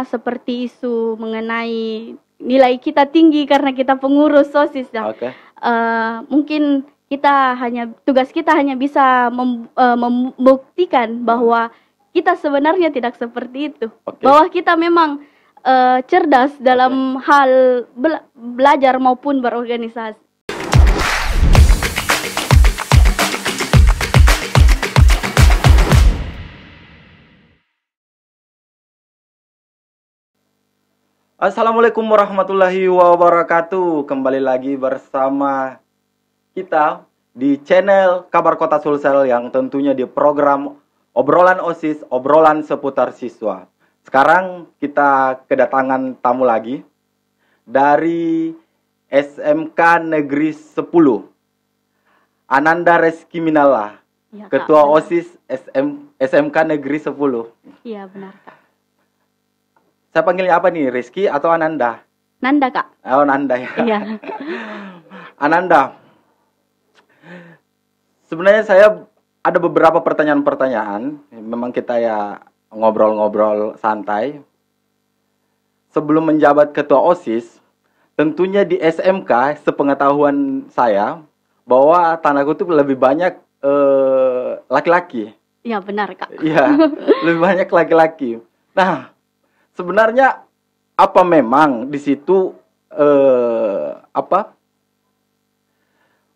seperti isu mengenai nilai kita tinggi karena kita pengurus OSIS ya. Mungkin tugas kita hanya bisa membuktikan bahwa kita sebenarnya tidak seperti itu. Bahwa kita memang cerdas dalam hal belajar maupun berorganisasi. Assalamualaikum warahmatullahi wabarakatuh. Kembali lagi bersama kita di channel Kabar Kota Sulsel yang tentunya di program obrolan OSIS, obrolan seputar siswa. Sekarang kita kedatangan tamu lagi dari SMK Negeri 10. Ananda Reski Minala, ya, Ketua Kak, OSIS SMK Negeri 10. Iya, benar Kak. Saya panggilnya apa nih, Rizky atau Ananda? Nanda, Kak. Oh, Nanda ya. Iya. Ananda, sebenarnya saya ada beberapa pertanyaan-pertanyaan. Memang kita ya ngobrol-ngobrol santai. Sebelum menjabat Ketua OSIS, tentunya di SMK, sepengetahuan saya, bahwa tanda kutip lebih banyak laki-laki. Iya, benar Kak. Iya, lebih banyak laki-laki. Nah, sebenarnya apa memang di situ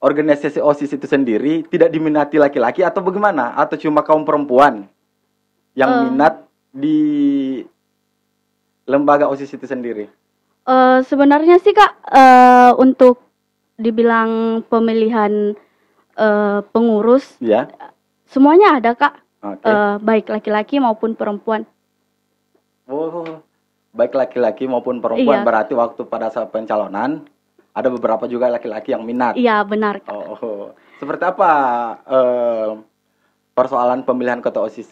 organisasi OSIS itu sendiri tidak diminati laki-laki atau bagaimana? Atau cuma kaum perempuan yang minat di lembaga OSIS itu sendiri? Sebenarnya sih Kak, untuk dibilang pemilihan pengurus, ya, semuanya ada Kak, baik laki-laki maupun perempuan. Oh, baik laki-laki maupun perempuan, iya. Berarti waktu pada saat pencalonan ada beberapa juga laki-laki yang minat. Iya, benar Kak. Seperti apa persoalan pemilihan ketua OSIS?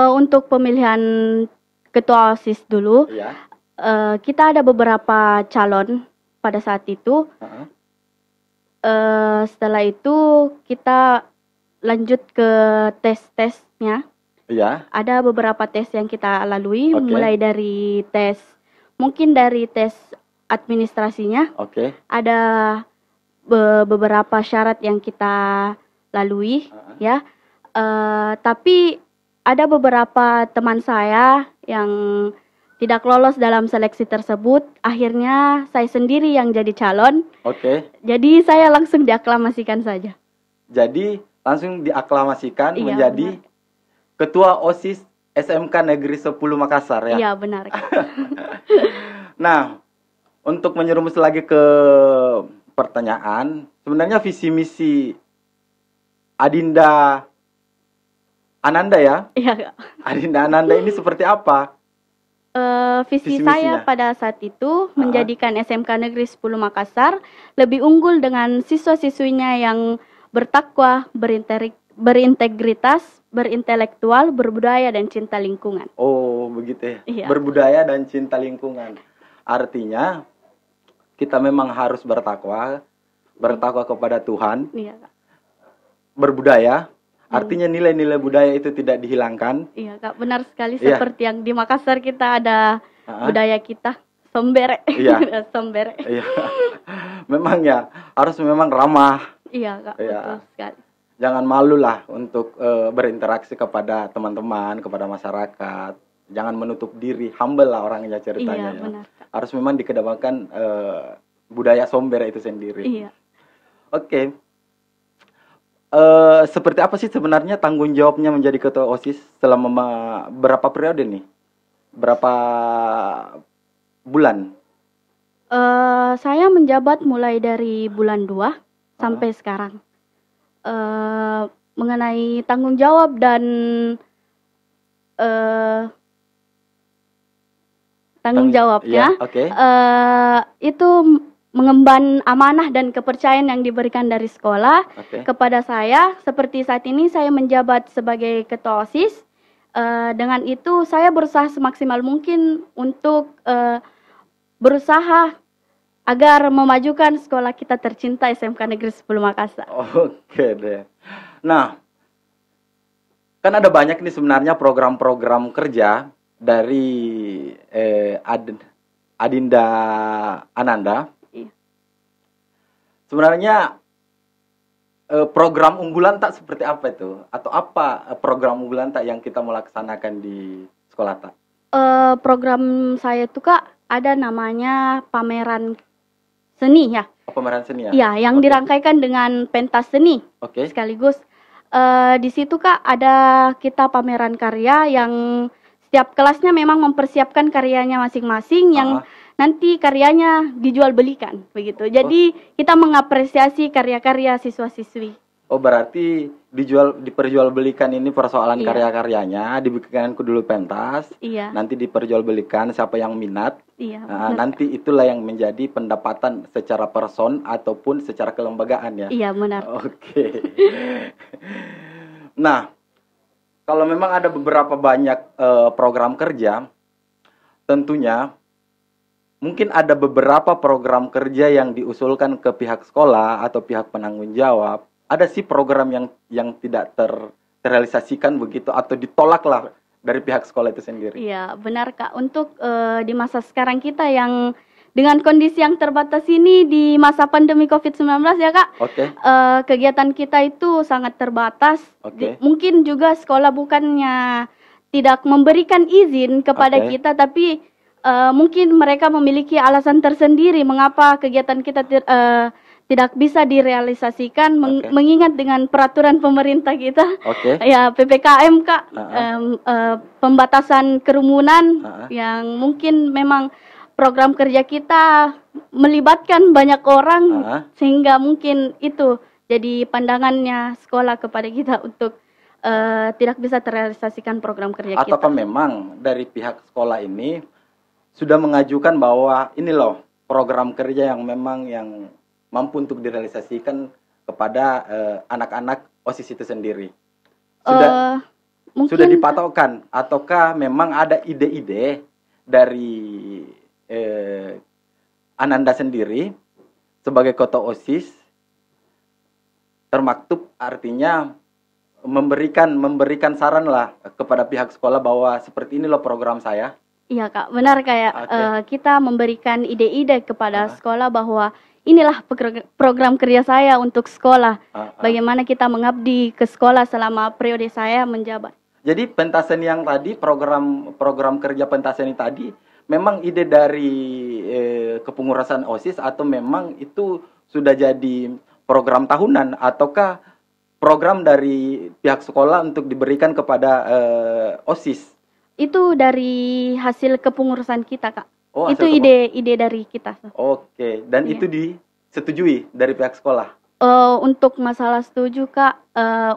Untuk pemilihan ketua OSIS dulu, iya. Kita ada beberapa calon pada saat itu. Setelah itu kita lanjut ke tes-tesnya. Iya. Ada beberapa tes yang kita lalui, mulai dari mungkin dari tes administrasinya. Ada beberapa syarat yang kita lalui, ya. Tapi ada beberapa teman saya yang tidak lolos dalam seleksi tersebut. Akhirnya saya sendiri yang jadi calon. Jadi saya langsung diaklamasikan saja. Jadi langsung diaklamasikan, iya, menjadi benar. Ketua OSIS SMK Negeri 10 Makassar ya? Iya, benar. Nah, untuk menyerumus lagi ke pertanyaan, sebenarnya visi misi Adinda Ananda ya? Iya, Kak. Adinda Ananda ini seperti apa? Visi saya pada saat itu menjadikan SMK Negeri 10 Makassar lebih unggul dengan siswa-siswinya yang bertakwa, berintegritas, berintelektual, berbudaya, dan cinta lingkungan. Oh, begitu ya? Iya. Berbudaya dan cinta lingkungan. Artinya, kita memang harus bertakwa kepada Tuhan. Iya, Kak. Berbudaya, artinya nilai-nilai budaya itu tidak dihilangkan. Iya, Kak, benar sekali. Iya. Seperti yang di Makassar kita ada budaya kita, sombere. Iya. Sombere. Iya. Memang ya, harus memang ramah. Iya, Kak, iya. Betul sekali. Jangan malu lah untuk berinteraksi kepada teman-teman, kepada masyarakat. Jangan menutup diri, humble lah orangnya ceritanya. Iya, benar. Ya. Harus memang dikedepankan budaya sombere itu sendiri. Iya. Oke. Seperti apa sih sebenarnya tanggung jawabnya menjadi ketua OSIS selama berapa periode nih? Berapa bulan? Saya menjabat mulai dari bulan 2 sampai sekarang. Mengenai tanggung jawab dan tanggung jawabnya, itu mengemban amanah dan kepercayaan yang diberikan dari sekolah kepada saya. Seperti saat ini saya menjabat sebagai ketua OSIS. Dengan itu saya berusaha semaksimal mungkin untuk berusaha agar memajukan sekolah kita tercinta SMK Negeri 10 Makassar. Oke deh. Nah, kan ada banyak nih sebenarnya program-program kerja dari Adinda Ananda. Iya. Sebenarnya program unggulan tak seperti apa itu? Atau apa program unggulan tak yang kita melaksanakan di sekolah tak? Program saya itu Kak ada namanya pameran seni ya. Pameran seni ya? Iya, yang dirangkaikan dengan pentas seni. Sekaligus di situ Kak ada kita pameran karya yang setiap kelasnya memang mempersiapkan karyanya masing-masing yang nanti karyanya dijual belikan begitu. Jadi kita mengapresiasi karya-karya siswa-siswi. Oh, berarti diperjualbelikan ini persoalan karya-karyanya, dibikinkan dulu pentas. Iya. Nanti diperjualbelikan siapa yang minat. Iya. Nanti itulah yang menjadi pendapatan secara person ataupun secara kelembagaan ya. Iya, benar. Oke. Nah, kalau memang ada beberapa banyak program kerja, tentunya mungkin ada beberapa program kerja yang diusulkan ke pihak sekolah atau pihak penanggung jawab. Ada sih program yang tidak terrealisasikan begitu atau ditolak lah dari pihak sekolah itu sendiri. Iya, benar Kak. Untuk di masa sekarang kita yang dengan kondisi yang terbatas ini di masa pandemi COVID-19 ya Kak. Kegiatan kita itu sangat terbatas. Mungkin juga sekolah bukannya tidak memberikan izin kepada kita, tapi mungkin mereka memiliki alasan tersendiri mengapa kegiatan kita tidak bisa direalisasikan mengingat dengan peraturan pemerintah kita. Ya PPKM Kak, pembatasan kerumunan yang mungkin memang program kerja kita melibatkan banyak orang sehingga mungkin itu jadi pandangannya sekolah kepada kita untuk tidak bisa terrealisasikan program kerja kita. Ataukah memang dari pihak sekolah ini sudah mengajukan bahwa ini loh program kerja yang memang yang mampu untuk direalisasikan kepada anak-anak OSIS itu sendiri? Sudah dipatokkan ataukah memang ada ide-ide dari Ananda sendiri sebagai ketua OSIS termaktub, artinya memberikan saran lah kepada pihak sekolah bahwa seperti ini loh program saya? Iya Kak, benar kayak kita memberikan ide-ide kepada sekolah bahwa inilah program kerja saya untuk sekolah. Bagaimana kita mengabdi ke sekolah selama periode saya menjabat. Jadi pentas seni yang tadi, program kerja pentas seni tadi, memang ide dari kepengurusan OSIS atau memang itu sudah jadi program tahunan ataukah program dari pihak sekolah untuk diberikan kepada OSIS? Itu dari hasil kepengurusan kita Kak. Itu ide dari kita. Dan itu disetujui dari pihak sekolah? Untuk masalah setuju Kak,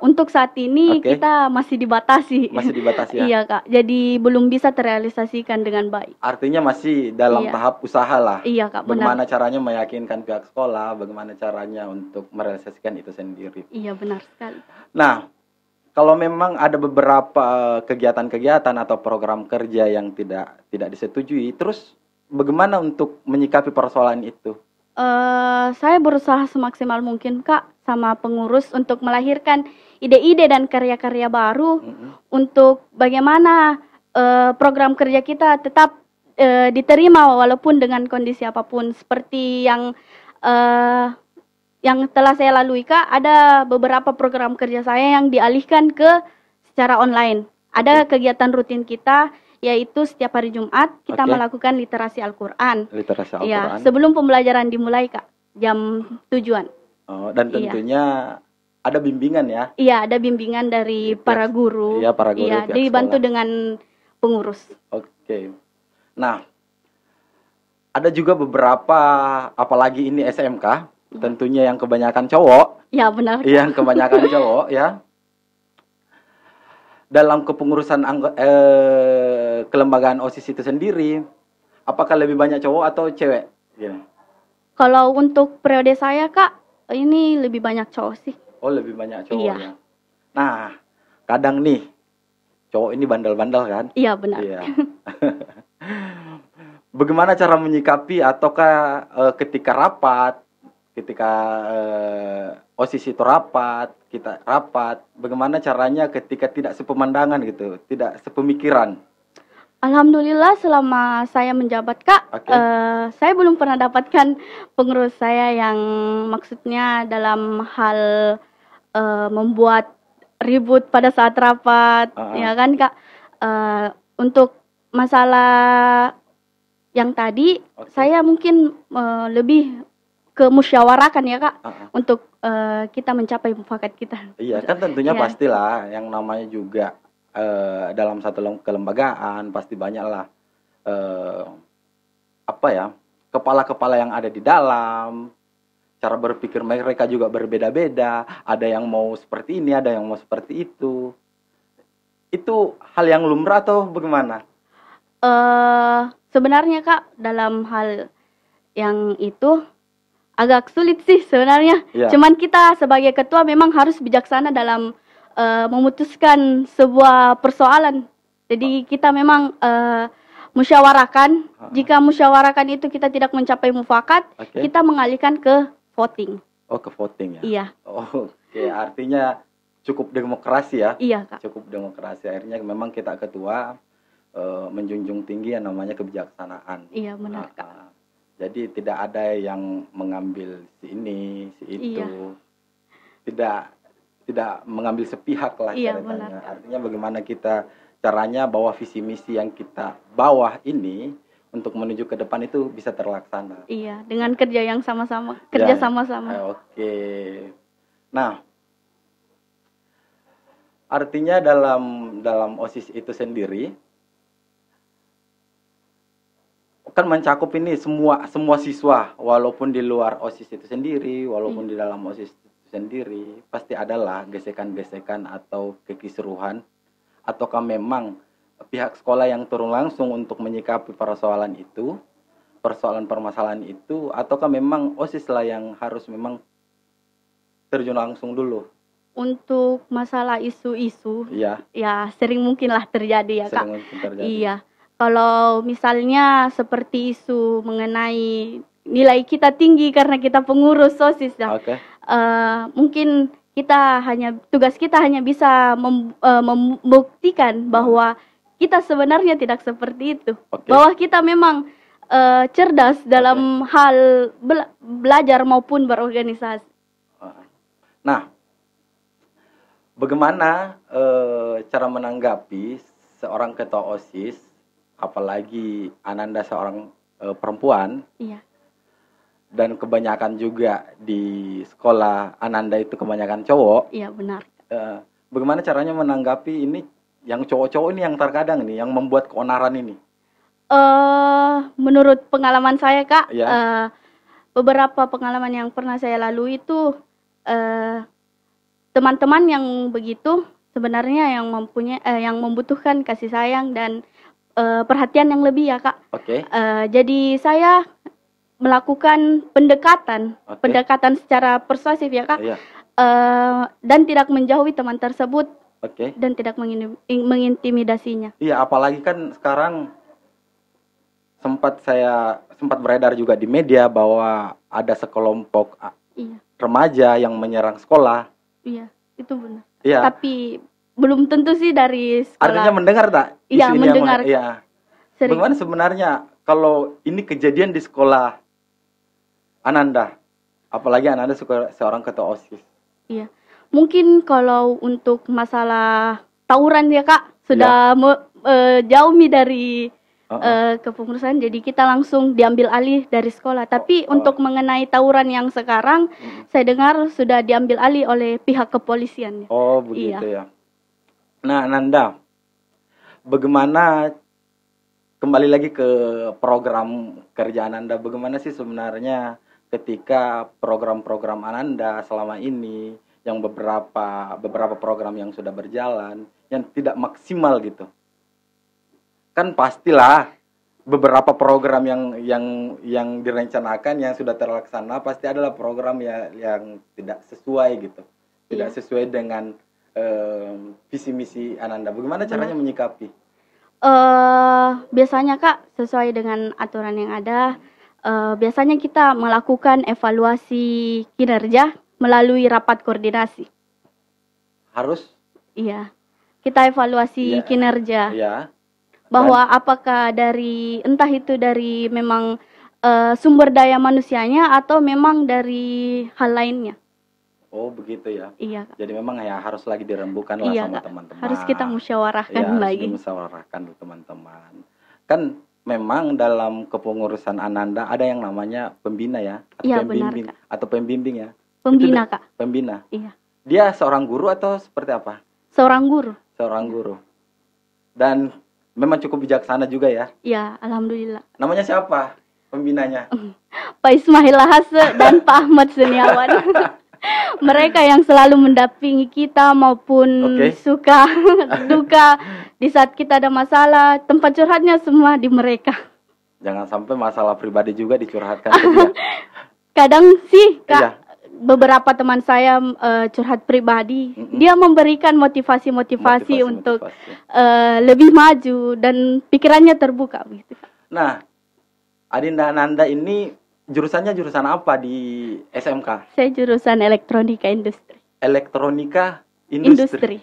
untuk saat ini kita masih dibatasi. Masih dibatasi ya? Iya Kak, jadi belum bisa terrealisasikan dengan baik. Artinya masih dalam tahap usaha lah? Iya Kak, bagaimana caranya meyakinkan pihak sekolah, bagaimana caranya untuk merealisasikan itu sendiri? Iya benar sekali. Nah, kalau memang ada beberapa kegiatan-kegiatan atau program kerja yang tidak disetujui, terus bagaimana untuk menyikapi persoalan itu? Saya berusaha semaksimal mungkin Kak sama pengurus untuk melahirkan ide-ide dan karya-karya baru untuk bagaimana program kerja kita tetap diterima walaupun dengan kondisi apapun. Seperti yang telah saya lalui Kak, ada beberapa program kerja saya yang dialihkan ke secara online. Ada kegiatan rutin kita, yaitu setiap hari Jumat kita melakukan literasi Al-Quran. Literasi Al-Quran. Ya, sebelum pembelajaran dimulai Kak, jam 7-an. Dan tentunya ada bimbingan ya? Iya, ada bimbingan dari para guru. Iya, para guru. Iya, dibantu dengan pengurus. Nah, ada juga beberapa, apalagi ini SMK, tentunya yang kebanyakan cowok. Ya, benar. Yang kebanyakan cowok ya. Dalam kepengurusan kelembagaan OSIS itu sendiri, apakah lebih banyak cowok atau cewek? Kalau untuk periode saya Kak, ini lebih banyak cowok sih. Oh, lebih banyak cowok ya. Nah, kadang nih cowok ini bandel-bandel kan? Iya, benar. Iya. Bagaimana cara menyikapi ataukah ketika rapat, ketika OSIS itu rapat, kita rapat, bagaimana caranya ketika tidak sepemandangan gitu, tidak sepemikiran? Alhamdulillah selama saya menjabat Kak, saya belum pernah dapatkan pengurus saya yang maksudnya dalam hal membuat ribut pada saat rapat, ya kan Kak. Untuk masalah yang tadi, saya mungkin lebih ke musyawarakan ya Kak, untuk kita mencapai mufakat kita. Iya kan tentunya pastilah yang namanya juga dalam satu kelembagaan pasti banyaklah kepala-kepala yang ada di dalam, cara berpikir mereka juga berbeda-beda, ada yang mau seperti ini, ada yang mau seperti itu hal yang lumrah atau bagaimana? Sebenarnya Kak, dalam hal yang itu agak sulit sih sebenarnya. Cuman kita sebagai ketua memang harus bijaksana dalam memutuskan sebuah persoalan. Jadi kita memang musyawarakan. Jika musyawarakan itu kita tidak mencapai mufakat, kita mengalihkan ke voting. Oh, ke voting ya? Iya. Oke, artinya cukup demokrasi ya? Iya Kak. Cukup demokrasi. Akhirnya memang kita ketua menjunjung tinggi yang namanya kebijaksanaan. Iya benar Kak. Jadi tidak ada yang mengambil si ini, si itu. Tidak mengambil sepihak lah ceritanya. Artinya bagaimana kita caranya bahwa visi misi yang kita bawa ini untuk menuju ke depan itu bisa terlaksana. Iya, dengan kerja yang sama-sama, kerja sama-sama. Oke. Nah, artinya dalam OSIS itu sendiri kan mencakup ini semua siswa, walaupun di luar OSIS itu sendiri, walaupun di dalam OSIS sendiri, pasti adalah gesekan-gesekan atau kekisruhan, ataukah memang pihak sekolah yang turun langsung untuk menyikapi persoalan itu, permasalahan itu, ataukah memang OSIS lah yang harus memang terjun langsung dulu? Untuk masalah isu-isu, ya sering mungkinlah terjadi ya Kak. Iya, kalau misalnya seperti isu mengenai nilai kita tinggi karena kita pengurus OSIS ya. Mungkin tugas kita hanya bisa membuktikan bahwa kita sebenarnya tidak seperti itu. Bahwa kita memang cerdas dalam hal belajar maupun berorganisasi. Nah, bagaimana cara menanggapi seorang ketua OSIS, apalagi Ananda seorang perempuan? Iya. Dan kebanyakan juga di sekolah Ananda itu kebanyakan cowok. Iya benar. Bagaimana caranya menanggapi ini yang cowok-cowok ini yang terkadang nih yang membuat keonaran ini? Menurut pengalaman saya Kak, beberapa pengalaman yang pernah saya lalui itu teman-teman yang begitu sebenarnya yang membutuhkan kasih sayang dan perhatian yang lebih ya Kak. Jadi saya melakukan pendekatan secara persuasif ya Kak, dan tidak menjauhi teman tersebut, dan tidak mengintimidasinya. Iya, apalagi kan sekarang sempat beredar juga di media bahwa ada sekelompok remaja yang menyerang sekolah. Iya, itu benar. Tapi belum tentu sih dari sekolah. Artinya mendengar tak? Iya, mendengar. Bagaimana sebenarnya kalau ini kejadian di sekolah Ananda, apalagi Ananda seorang ketua OSIS? Iya, mungkin kalau untuk masalah tawuran ya Kak, sudah jauh dari kepengurusan, jadi kita langsung diambil alih dari sekolah. Tapi untuk mengenai tawuran yang sekarang, saya dengar sudah diambil alih oleh pihak kepolisian. Oh begitu ya. Nah Ananda, bagaimana kembali lagi ke program kerja Ananda, bagaimana sih sebenarnya ketika program-program Ananda selama ini, yang beberapa program yang sudah berjalan yang tidak maksimal gitu? Kan pastilah beberapa program yang direncanakan yang sudah terlaksana pasti adalah program yang tidak sesuai gitu, tidak sesuai dengan visi misi Ananda. Bagaimana caranya menyikapi? Biasanya Kak, sesuai dengan aturan yang ada, biasanya kita melakukan evaluasi kinerja melalui rapat koordinasi. Harus? Iya, kita evaluasi kinerja. Iya. Bahwa apakah dari entah itu dari memang sumber daya manusianya atau memang dari hal lainnya. Oh begitu ya. Iya Kak. Jadi memang ya harus lagi dirembukan lah sama teman-teman. Harus kita musyawarahkan lagi. Harus dimusyawarahkan teman-teman. Kan memang dalam kepengurusan Ananda ada yang namanya pembina ya, atau pembimbing, benar, atau pembimbing ya. Pembina Kak. Pembina. Iya. Dia seorang guru atau seperti apa? Seorang guru. Seorang guru. Dan memang cukup bijaksana juga ya. Iya, alhamdulillah. Namanya siapa pembinanya? Pak Ismail Lahase dan Pak Ahmad Seniawan. Mereka yang selalu mendampingi kita maupun suka duka di saat kita ada masalah, tempat curhatnya semua di mereka. Jangan sampai masalah pribadi juga dicurhatkan ke dia. Kadang sih Kak, beberapa teman saya curhat pribadi, dia memberikan motivasi untuk lebih maju dan pikirannya terbuka gitu. Nah, Adinda Ananda ini jurusannya jurusan apa di SMK? Saya jurusan elektronika industri. Elektronika industri.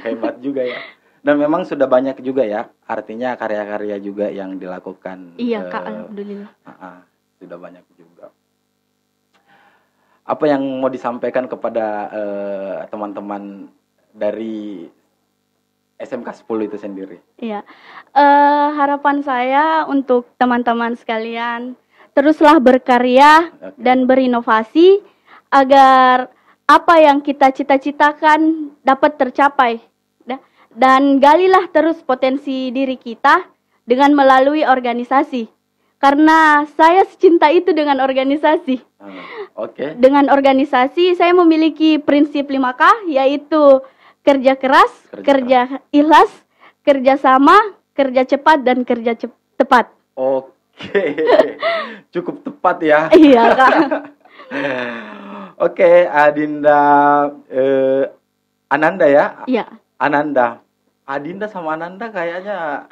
Hebat juga ya. Dan memang sudah banyak juga ya, artinya karya-karya juga yang dilakukan. Iya Kak, alhamdulillah. Sudah banyak juga. Apa yang mau disampaikan kepada teman-teman dari SMK 10 itu sendiri? Iya, harapan saya untuk teman-teman sekalian, teruslah berkarya dan berinovasi agar apa yang kita cita-citakan dapat tercapai. Dan galilah terus potensi diri kita dengan melalui organisasi. Karena saya cinta itu dengan organisasi. Dengan organisasi saya memiliki prinsip 5K, yaitu kerja keras, kerja ikhlas, kerja sama, kerja cepat, dan kerja tepat. Oke, cukup tepat ya. Iya Kak. Oke, Adinda Ananda ya? Iya. Ananda. Adinda sama Ananda kayaknya.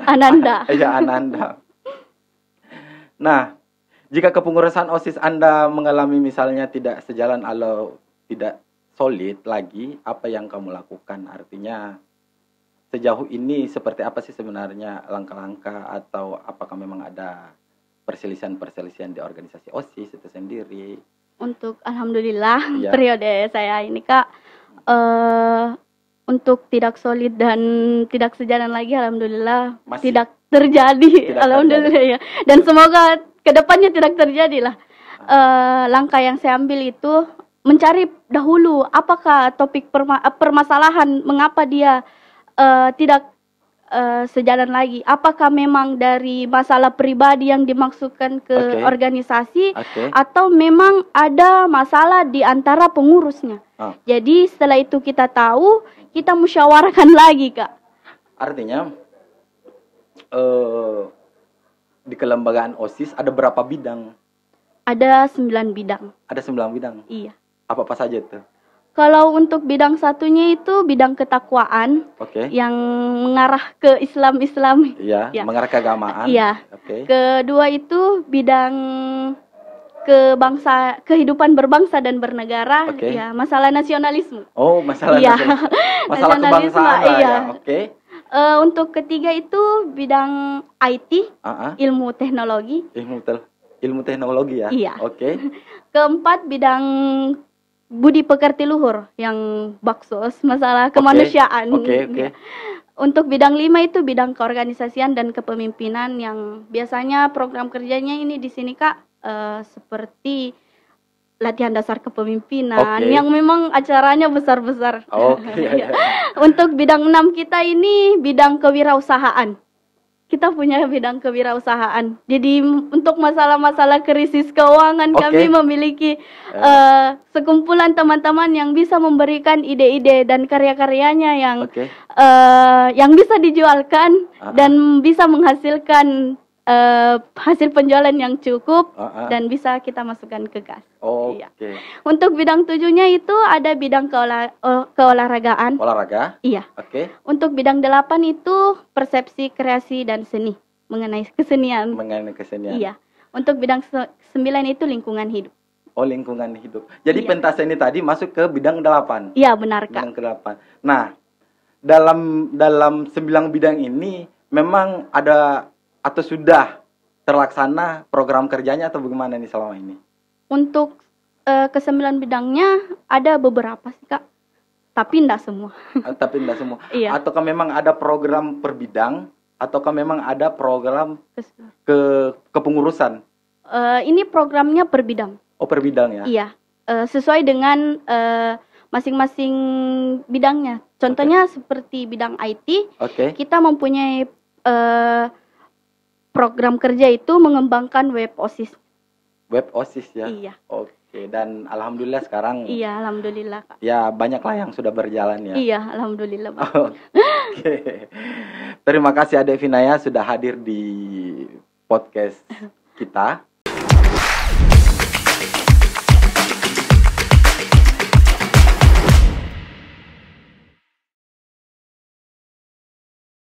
Ananda. Iya, Ananda. Nah, jika kepengurusan OSIS Anda mengalami misalnya tidak sejalan atau tidak solid lagi, apa yang kamu lakukan? Artinya sejauh ini seperti apa sih sebenarnya langkah-langkah, atau apakah memang ada perselisihan-perselisihan di organisasi OSIS itu sendiri? Untuk alhamdulillah periode saya ini Kak, untuk tidak solid dan tidak sejalan lagi, alhamdulillah tidak terjadi. Alhamdulillah ya. Dan semoga kedepannya tidak terjadi lah. Langkah yang saya ambil itu mencari dahulu apakah topik permasalahan mengapa dia tidak sejalan lagi. Apakah memang dari masalah pribadi yang dimaksudkan ke organisasi, atau memang ada masalah di antara pengurusnya. Jadi setelah itu kita tahu, kita musyawarahkan lagi Kak. Artinya di kelembagaan OSIS ada berapa bidang? Ada 9 bidang. Ada 9 bidang? Iya. Apa saja itu? Kalau untuk bidang satunya itu bidang ketakwaan, yang mengarah ke Islam. Iya, ya. Mengarah ke keagamaan. Iya. Kedua itu bidang kehidupan berbangsa dan bernegara, ya, masalah nasionalisme. Oh, masalah nasionalisme. Masalah kebangsaan lah, iya. Ya. Untuk ketiga itu bidang IT, ilmu teknologi. Ilmu teknologi ya? Iya. Keempat bidang budi pekerti luhur, yang baksos, masalah kemanusiaan. Untuk bidang 5 itu bidang keorganisasian dan kepemimpinan, yang biasanya program kerjanya ini di sini Kak seperti latihan dasar kepemimpinan, yang memang acaranya besar-besar. Untuk bidang 6 kita ini bidang kewirausahaan. Kita punya bidang kewirausahaan. Jadi untuk masalah-masalah krisis keuangan, kami memiliki sekumpulan teman-teman yang bisa memberikan ide-ide dan karya-karyanya yang bisa dijualkan dan bisa menghasilkan hasil penjualan yang cukup dan bisa kita masukkan ke kas. Untuk bidang 7-nya itu ada bidang keolahragaan. Olahraga? Iya. Untuk bidang 8 itu persepsi, kreasi, dan seni, mengenai kesenian. Iya. Untuk bidang 9 itu lingkungan hidup. Oh, lingkungan hidup. Jadi pentas ini tadi masuk ke bidang 8. Iya, benar Kak. Bidang ke-8. Nah, dalam 9 bidang ini memang ada atau sudah terlaksana program kerjanya atau bagaimana nih selama ini? Untuk ke-9 bidangnya ada beberapa sih Kak, tapi tidak semua. Tapi tidak semua. Iya. Ataukah memang ada program per bidang, ataukah memang ada program kepengurusan? Ini programnya per bidang. Oh, per bidang ya? Iya, sesuai dengan masing-masing bidangnya. Contohnya seperti bidang IT, kita mempunyai program kerja itu mengembangkan web OSIS. Web OSIS ya? Iya. Oke, dan alhamdulillah sekarang. Iya, alhamdulillah Kak. Ya, banyaklah yang sudah berjalan ya. Iya, alhamdulillah. Oke. Terima kasih Adek Vinaya sudah hadir di podcast kita.